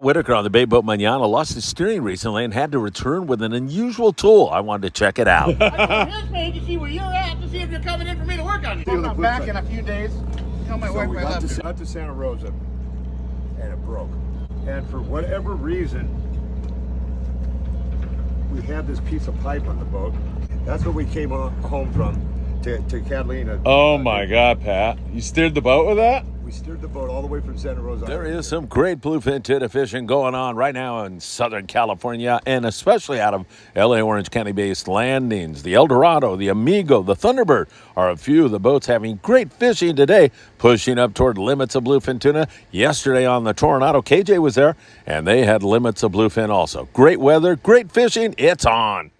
Whitaker on the bait boat Manana lost his steering recently and had to return with an unusual tool. I wanted to check it out. I go to his page to see where you're at, to see if you're coming in for me to work on you. I'm not back in a few days. Tell my wife I left her. Got to Santa Rosa, and it broke. And for whatever reason, we had this piece of pipe on the boat. That's what we came home from to Catalina. Oh my God, Pat! You steered the boat with that? We steered the boat all the way from Santa Rosa. There is some great bluefin tuna fishing going on right now in Southern California, and especially out of LA Orange County-based landings. The El Dorado, the Amigo, the Thunderbird are a few of the boats having great fishing today, pushing up toward limits of bluefin tuna. Yesterday on the Toronado, KJ was there, and they had limits of bluefin also. Great weather, great fishing, it's on.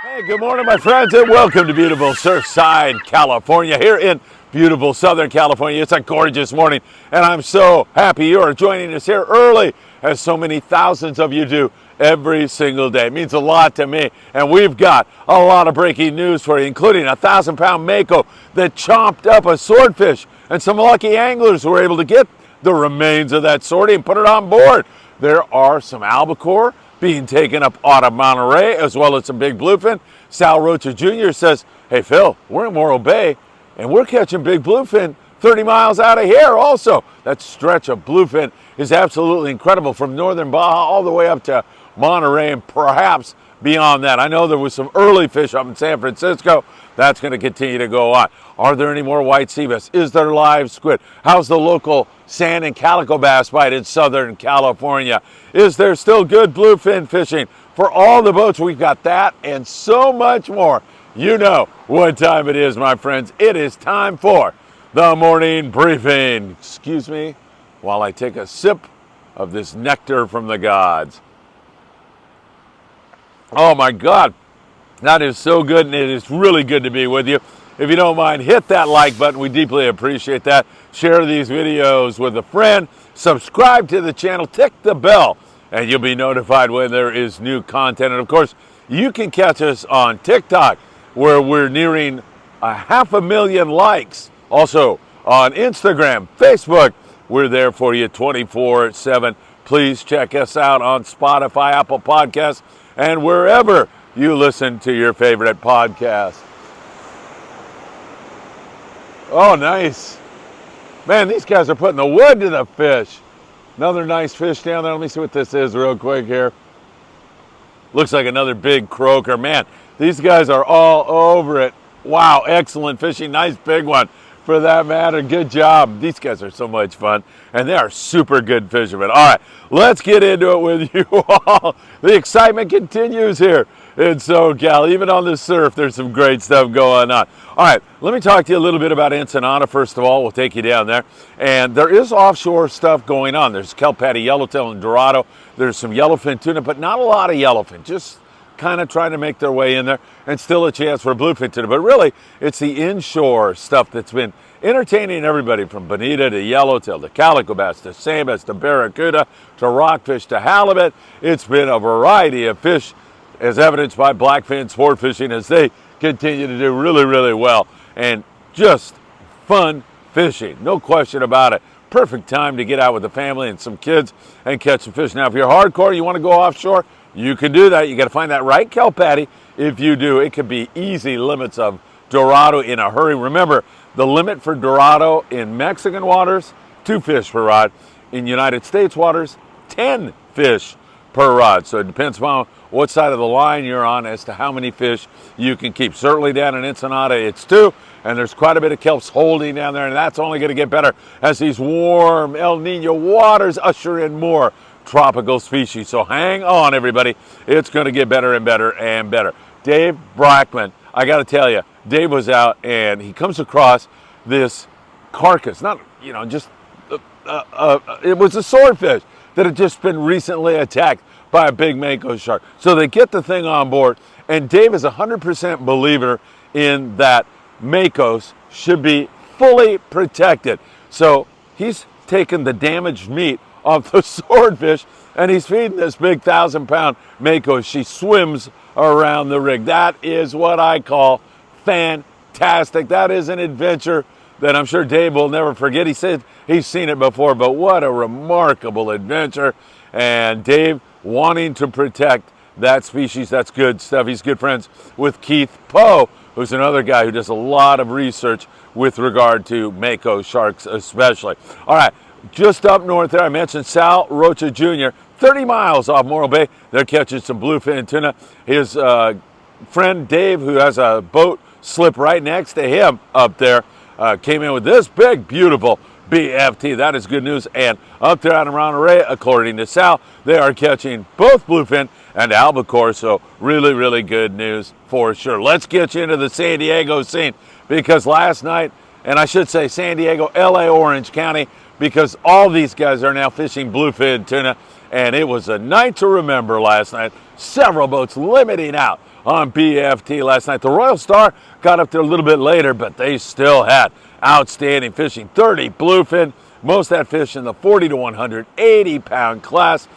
Hey, good morning, my friends, and welcome to beautiful Surfside, California, here in beautiful Southern California. It's a gorgeous morning, and I'm so happy you are joining us here early, as so many thousands of you do every single day. It means a lot to me, and we've got a lot of breaking news for you, including a 1,000-pound mako that chomped up a swordfish, and some lucky anglers were able to get the remains of that swordie and put it on board. There are some albacore being taken up out of Monterey, as well as some big bluefin. Sal Rocha Jr. says, hey, Phil, we're in Morro Bay, and we're catching big bluefin 30 miles out of here also. That stretch of bluefin is absolutely incredible, from northern Baja all the way up to Monterey and perhaps beyond that. I know there was some early fish up in San Francisco. That's going to continue to go on. Are there any more white sea bass? Is there live squid? How's the local sand and calico bass bite in Southern California? Is there still good bluefin fishing? For all the boats, we've got that and so much more. You know what time it is, my friends. It is time for the morning briefing. Excuse me while I take a sip of this nectar from the gods. Oh my God, that is so good, and it is really good to be with you. If you don't mind, hit that like button. We deeply appreciate that. Share these videos with a friend. Subscribe to the channel. Tick the bell, and you'll be notified when there is new content. And of course, you can catch us on TikTok, where we're nearing 500,000 likes. Also on Instagram, Facebook, we're there for you 24/7. Please check us out on Spotify, Apple Podcasts, and wherever you listen to your favorite podcast. Oh, nice. Man, these guys are putting the wood to the fish. Another nice fish down there. Let me see what this is real quick here. Looks like another big croaker. Man, these guys are all over it. Wow, excellent fishing. Nice big one for that matter. Good job. These guys are so much fun, and they are super good fishermen. All right, let's get into it with you all. The excitement continues here in SoCal. Even on the surf, there's some great stuff going on. All right, let me talk to you a little bit about Ensenada. First of all, we'll take you down there. And there is offshore stuff going on. There's kelp patty, yellowtail, and dorado. There's some yellowfin tuna, but not a lot of yellowfin. Just kind of trying to make their way in there, and still a chance for bluefin tuna. But really, it's the inshore stuff that's been entertaining everybody, from bonita to yellowtail to calico bass to sand bass to barracuda to rockfish to halibut. It's been a variety of fish, as evidenced by blackfin sport fishing, as they continue to do really, really well. And just fun fishing, no question about it. Perfect time to get out with the family and some kids and catch some fish. Now, if you're hardcore, you want to go offshore, you can do that. You got to find that right kelp patty. If you do, it could be easy limits of dorado in a hurry. Remember, the limit for dorado in Mexican waters, 2 fish per rod. In United States waters, 10 fish per rod. So it depends upon what side of the line you're on as to how many fish you can keep. Certainly down in Ensenada, it's 2, and there's quite a bit of kelps holding down there, and that's only going to get better as these warm El Nino waters usher in more tropical species. So hang on, everybody. It's going to get better and better and better. Dave Brackman, I got to tell you, Dave was out and he comes across this carcass. Not, just it was a swordfish that had just been recently attacked by a big mako shark. So they get the thing on board, and Dave is 100% believer in that makos should be fully protected. So he's taken the damaged meat of the swordfish, and he's feeding this big 1,000-pound mako. She swims around the rig. That is what I call fantastic. That is an adventure that I'm sure Dave will never forget. He said he's seen it before, but what a remarkable adventure. And Dave wanting to protect that species, that's good stuff. He's good friends with Keith Poe, who's another guy who does a lot of research with regard to mako sharks especially. All right, just up north there, I mentioned Sal Rocha Jr., 30 miles off Morro Bay. They're catching some bluefin tuna. His friend Dave, who has a boat slip right next to him up there, came in with this big, beautiful BFT. That is good news. And up there out in Monterey, according to Sal, they are catching both bluefin and albacore. So really, really good news for sure. Let's get you into the San Diego scene, because last night, and I should say San Diego, LA, Orange County, because all these guys are now fishing bluefin tuna. And it was a night to remember last night. Several boats limiting out on BFT last night. The Royal Star got up there a little bit later, but they still had outstanding fishing. 30 bluefin, most of that fish in the 40 to 180 pound class.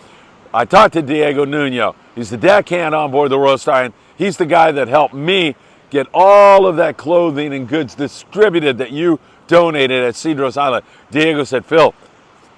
I talked to Diego Nuno. He's the deckhand on board the Royal Star, and he's the guy that helped me get all of that clothing and goods distributed that you donated at Cedros Island. Diego said, Phil,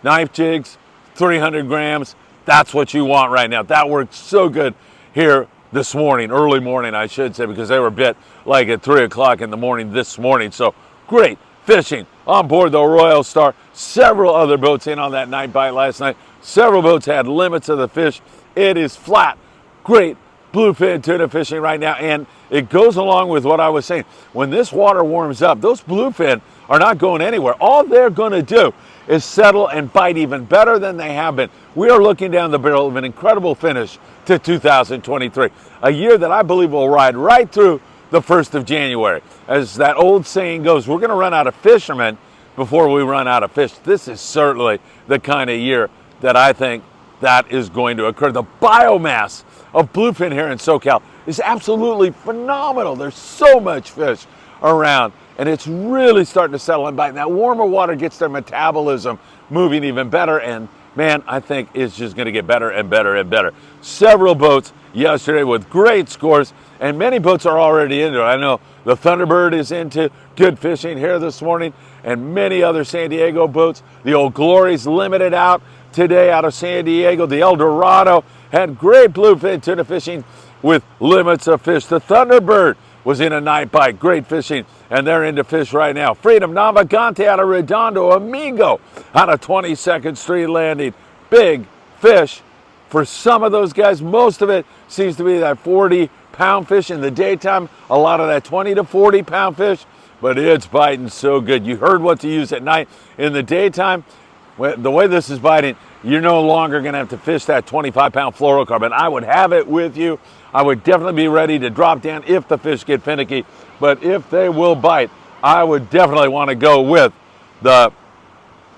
knife jigs, 300 grams, that's what you want right now. That worked so good here this morning, early morning, I should say, because they were bit like at 3 o'clock in the morning this morning. So great fishing on board the Royal Star. Several other boats in on that night bite last night. Several boats had limits of the fish. It is flat, great bluefin tuna fishing right now, and it goes along with what I was saying. When this water warms up, those bluefin are not going anywhere. All they're going to do is settle and bite even better than they have been. We are looking down the barrel of an incredible finish to 2023, a year that I believe will ride right through the 1st of January. As that old saying goes, we're going to run out of fishermen before we run out of fish. This is certainly the kind of year that I think that is going to occur. The biomass of bluefin here in SoCal is absolutely phenomenal. There's so much fish around, and it's really starting to settle and bite. And that warmer water gets their metabolism moving even better, and man, I think it's just going to get better and better and better. Several boats yesterday with great scores, and many boats are already into it. I know the Thunderbird is into good fishing here this morning, and many other San Diego boats. The Old Glory's limited out today out of San Diego. The El Dorado had great bluefin tuna fishing with limits of fish. The Thunderbird was in a night bite, great fishing, and they're into fish right now. Freedom Navigante out of Redondo, Amigo out of 22nd Street Landing. Big fish for some of those guys. Most of it seems to be that 40-pound fish in the daytime, a lot of that 20 to 40-pound fish, but it's biting so good. You heard what to use at night. In the daytime, the way this is biting, you're no longer going to have to fish that 25-pound fluorocarbon. I would have it with you. I would definitely be ready to drop down if the fish get finicky. But if they will bite, I would definitely want to go with the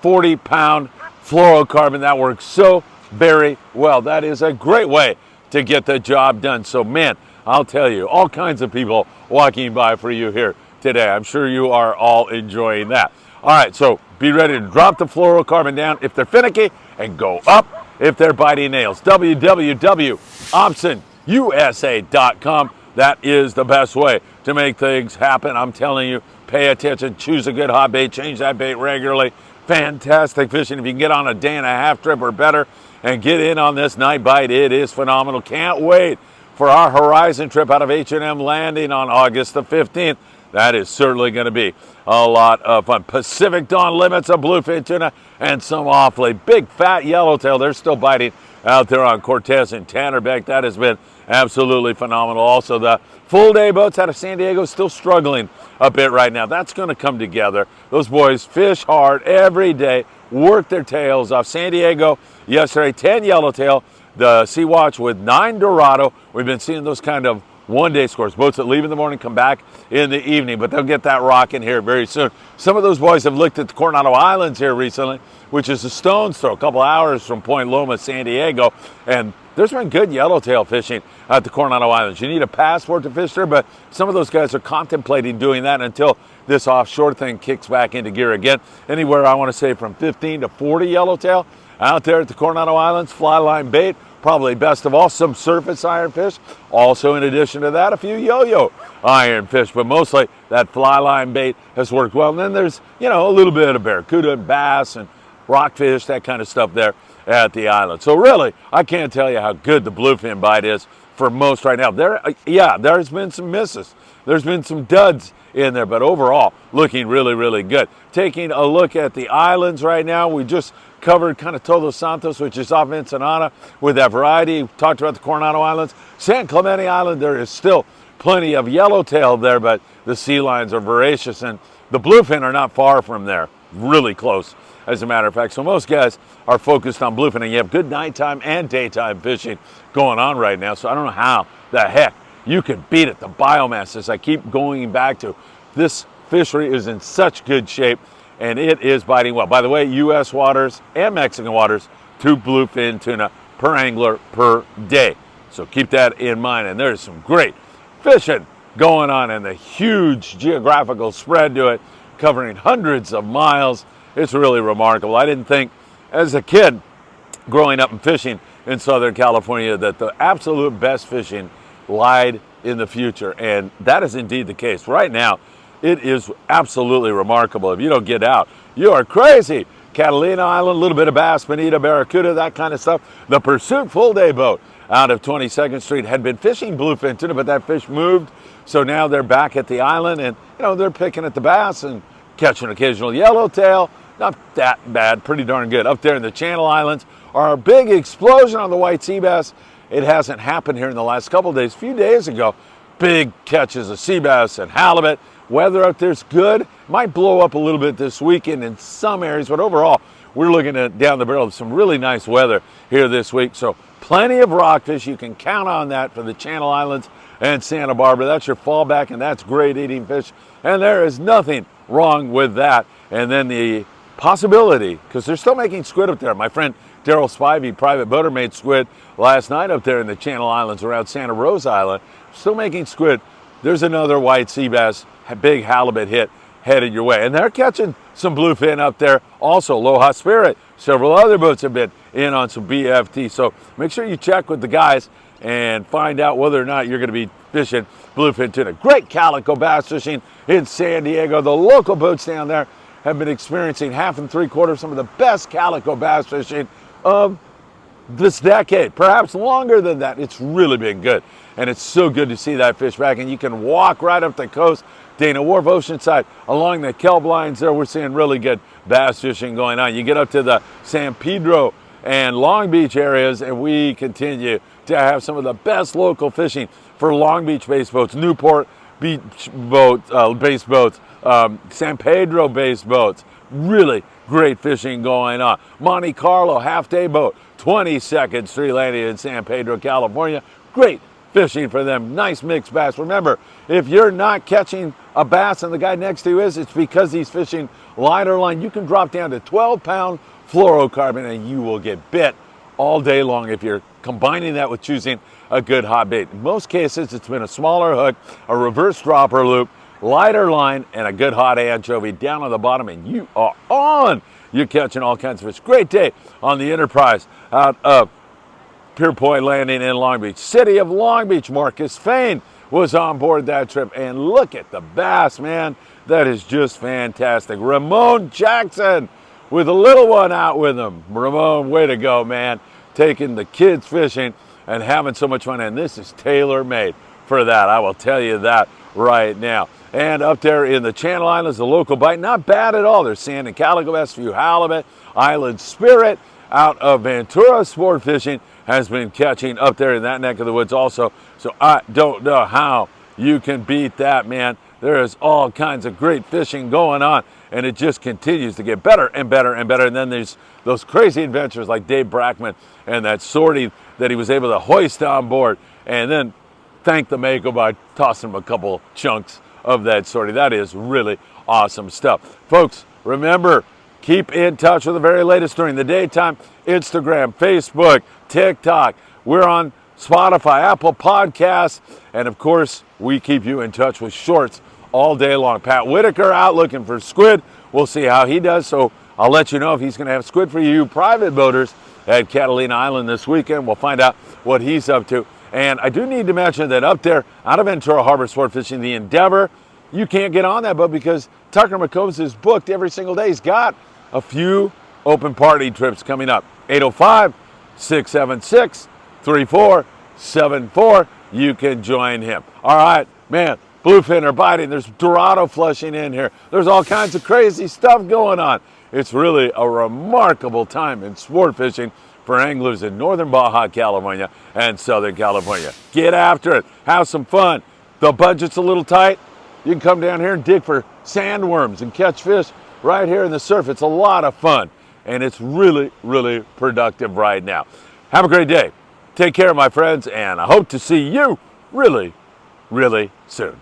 40-pound fluorocarbon. That works so very well. That is a great way to get the job done. So, man, I'll tell you, all kinds of people walking by for you here today. I'm sure you are all enjoying that. All right, so be ready to drop the fluorocarbon down if they're finicky and go up if they're biting nails. www.opsonusa.com. That is the best way to make things happen. I'm telling you, pay attention, choose a good hot bait, change that bait regularly. Fantastic fishing. If you can get on a day and a half trip or better and get in on this night bite, it is phenomenal. Can't wait for our Horizon trip out of H&M Landing on August the 15th. That is certainly going to be a lot of fun. Pacific Dawn limits of bluefin tuna and some awfully big fat yellowtail. They're still biting out there on Cortez and Tannerbeck. That has been absolutely phenomenal. Also, the full day boats out of San Diego still struggling a bit right now. That's going to come together. Those boys fish hard every day, work their tails off. San Diego yesterday, 10 yellowtail. The Sea Watch with 9 Dorado. We've been seeing those kind of one-day scores. Boats that leave in the morning come back in the evening, but they'll get that rocking here very soon. Some of those boys have looked at the Coronado Islands here recently, which is a stone's throw, a couple hours from Point Loma, San Diego, and there's been good yellowtail fishing at the Coronado Islands. You need a passport to fish there, but some of those guys are contemplating doing that until this offshore thing kicks back into gear again. Anywhere, I want to say, from 15 to 40 yellowtail out there at the Coronado Islands, fly line bait. Probably best of all, some surface ironfish. Also, in addition to that, a few yo-yo iron fish, but mostly that fly line bait has worked well. And then there's, a little bit of barracuda and bass and rockfish, that kind of stuff there at the island. So really, I can't tell you how good the bluefin bite is for most right now. There's been some misses. There's been some duds in there, but overall, looking really, really good. Taking a look at the islands right now, we just covered kind of Todos Santos, which is off Ensenada, with that variety. We talked about the Coronado Islands. San Clemente Island, there is still plenty of yellowtail there, but the sea lions are voracious, and the bluefin are not far from there, really close, as a matter of fact. So most guys are focused on bluefin, and you have good nighttime and daytime fishing going on right now. So I don't know how the heck you could beat it. The biomass, as I keep going back to, this fishery is in such good shape, and it is biting well. By the way, U.S. waters and Mexican waters, 2 bluefin tuna per angler per day. So keep that in mind. And there's some great fishing going on, and the huge geographical spread to it, covering hundreds of miles. It's really remarkable. I didn't think, as a kid, growing up and fishing in Southern California, that the absolute best fishing lied in the future, and that is indeed the case. Right now, it is absolutely remarkable. If you don't get out, you are crazy. Catalina Island, a little bit of bass, bonita, barracuda, that kind of stuff. The Pursuit full day boat out of 22nd Street had been fishing bluefin tuna, but that fish moved, so now they're back at the island, and they're picking at the bass and catching occasional yellowtail. Not that bad, pretty darn good. Up there in the Channel Islands, our big explosion on the white sea bass. It hasn't happened here in the last couple of days. A few days ago, big catches of sea bass and halibut. Weather up there's good. Might blow up a little bit this weekend in some areas, but overall, we're looking at down the barrel of some really nice weather here this week. So plenty of rockfish. You can count on that for the Channel Islands and Santa Barbara. That's your fallback, and that's great eating fish. And there is nothing wrong with that. And then the possibility, because they're still making squid up there. My friend Daryl Spivey, private boater, made squid last night up there in the Channel Islands around Santa Rosa Island. Still making squid. There's another white sea bass, big halibut hit headed your way. And they're catching some bluefin up there. Also, Aloha Spirit. Several other boats have been in on some BFT. So make sure you check with the guys and find out whether or not you're going to be fishing bluefin tuna. Great calico bass fishing in San Diego. The local boats down there have been experiencing 1/2 and 3/4 some of the best calico bass fishing of this decade, perhaps longer than that. It's really been good, and it's so good to see that fish back. And you can walk right up the coast, Dana Wharf, Oceanside, along the kelp lines there. We're seeing really good bass fishing going on. You get up to the San Pedro and Long Beach areas, and we continue to have some of the best local fishing for Long Beach based boats, Newport Beach boats, based boats, San Pedro based boats. Really great fishing going on. Monte Carlo half-day boat, 22nd Street landing in San Pedro, California. Great fishing for them. Nice mixed bass. Remember, if you're not catching a bass and the guy next to you is, it's because he's fishing lighter line. You can drop down to 12-pound fluorocarbon and you will get bit all day long if you're combining that with choosing a good hot bait. In most cases, it's been a smaller hook, a reverse dropper loop, lighter line, and a good hot anchovy down on the bottom, and you are on. You're catching all kinds of fish. Great day on the Enterprise out of Pier Point Landing in Long Beach. City of Long Beach, Marcus Fain was on board that trip, and look at the bass, man. That is just fantastic. Ramon Jackson with a little one out with him. Ramon, way to go, man. Taking the kids fishing and having so much fun, and this is tailor-made for that. I will tell you that right now. And up there in the Channel Islands, the local bite, not bad at all. There's sand and calico bass, few halibut, Island Spirit out of Ventura. Sport fishing has been catching up there in that neck of the woods also. So I don't know how you can beat that, man. There is all kinds of great fishing going on, and it just continues to get better and better and better. And then there's those crazy adventures like Dave Brackman and that sortie that he was able to hoist on board, and then thank the mako by tossing him a couple chunks of that sortie. That is really awesome stuff. Folks, remember, keep in touch with the very latest during the daytime. Instagram, Facebook, TikTok. We're on Spotify, Apple Podcasts, and of course, we keep you in touch with shorts all day long. Pat Whitaker out looking for squid. We'll see how he does, so I'll let you know if he's going to have squid for you private boaters at Catalina Island this weekend. We'll find out what he's up to. And I do need to mention that up there out of Ventura Harbor sport fishing, the Endeavor, you can't get on that boat because Tucker McCombs is booked every single day. He's got a few open party trips coming up. 805-676-3474. You can join him. All right, man, bluefin are biting. There's Dorado flushing in here. There's all kinds of crazy stuff going on. It's really a remarkable time in sport fishing for anglers in northern Baja California and southern California. Get after it. Have some fun. The budget's a little tight. You can come down here and dig for sandworms and catch fish right here in the surf. It's a lot of fun, and it's really, really productive right now. Have a great day. Take care, my friends, and I hope to see you really, really soon.